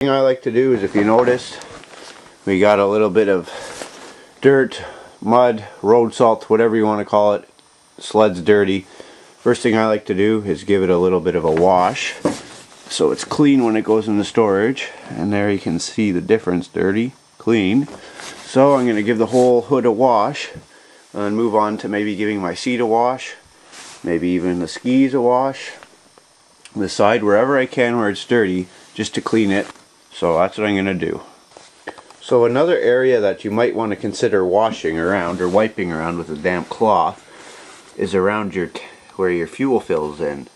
thing I like to do is, if you notice, we got a little bit of dirt, mud, road salt, whatever you want to call it. Sled's dirty. First thing I like to do is give it a little bit of a wash so it's clean when it goes into storage. And there you can see the difference, dirty, clean. So I'm going to give the whole hood a wash and move on to maybe giving my seat a wash, maybe even the skis a wash, the side, wherever I can where it's dirty, just to clean it. So that's what I'm going to do. So another area that you might want to consider washing around or wiping around with a damp cloth is around where your fuel fills in.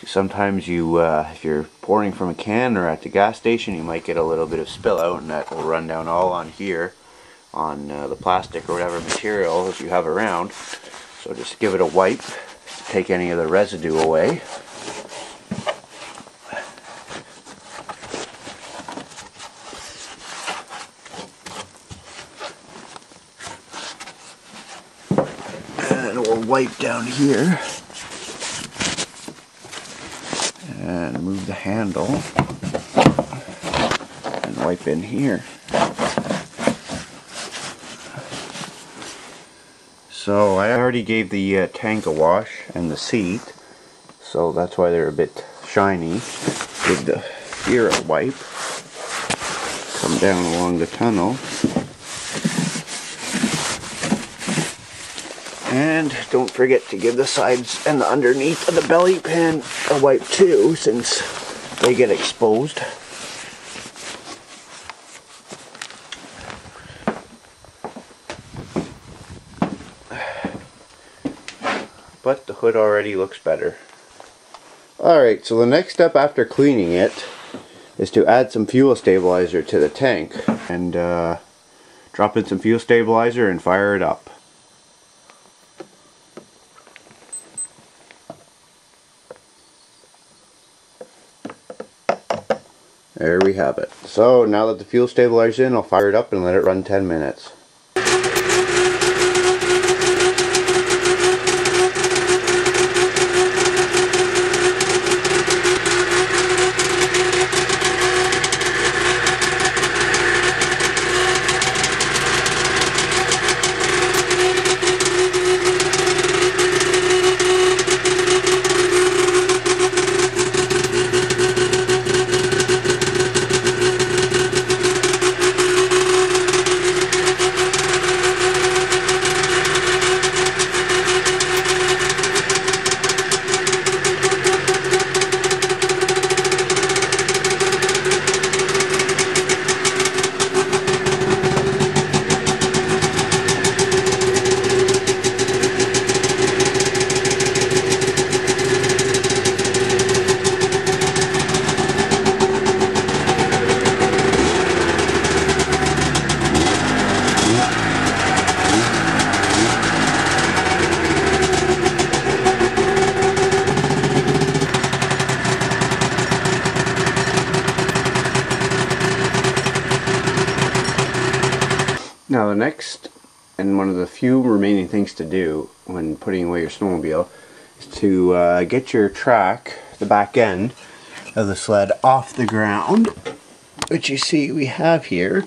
Sometimes you, if you're pouring from a can or at the gas station, you might get a little bit of spill out, and that will run down all on here, on the plastic or whatever material that you have around. So just give it a wipe to take any of the residue away. And we'll wipe down here and move the handle and wipe in here. So I already gave the tank a wash and the seat, so that's why they're a bit shiny. Give the gear a wipe. Come down along the tunnel. And don't forget to give the sides and the underneath of the belly pan a wipe too, since they get exposed. But the hood already looks better. Alright, so the next step after cleaning it is to add some fuel stabilizer to the tank. And drop in some fuel stabilizer and fire it up. There we have it. So now that the fuel stabilizer's in, I'll fire it up and let it run 10 minutes. Now the next, and one of the few remaining things to do when putting away your snowmobile, is to get your track, the back end of the sled, off the ground, which you see we have here,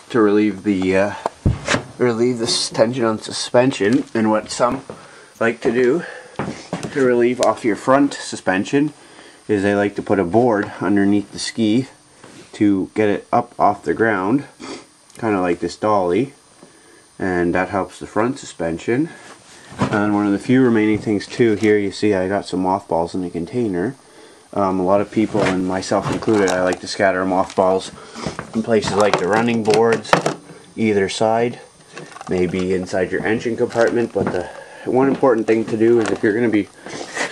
to relieve the tension on suspension. And what some like to do to relieve off your front suspension is they like to put a board underneath the ski to get it up off the ground, kind of like this dolly, and that helps the front suspension. And one of the few remaining things too, here you see I got some mothballs in the container. A lot of people, and myself included, I like to scatter mothballs in places like the running boards, either side, maybe inside your engine compartment. But the one important thing to do is, if you're going to be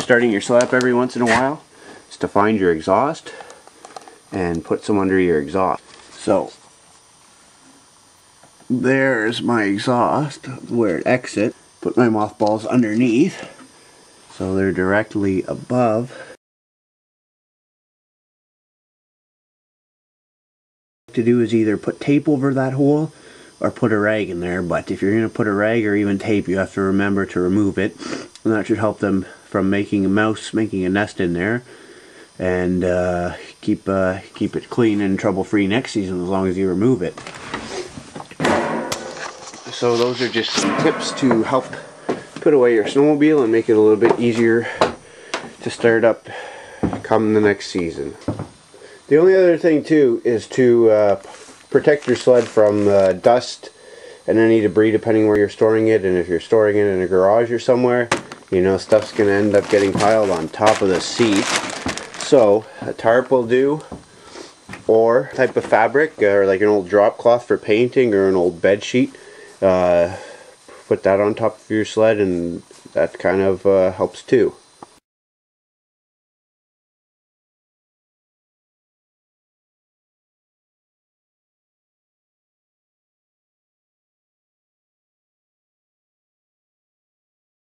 starting your sled up every once in a while, is to find your exhaust and put some under your exhaust. So there's my exhaust where it exits. Put my mothballs underneath so they're directly above. What to do is either put tape over that hole or put a rag in there, but if you're going to put a rag or even tape, you have to remember to remove it, and that should help them from making a nest in there, and keep it clean and trouble-free next season as long as you remove it. So those are just some tips to help put away your snowmobile and make it a little bit easier to start up come the next season. The only other thing too is to protect your sled from dust and any debris depending where you're storing it. And if you're storing it in a garage or somewhere, you know, stuff's going to end up getting piled on top of the seat. So a tarp will do, or type of fabric, or like an old drop cloth for painting, or an old bed sheet. Put that on top of your sled and that kind of helps too.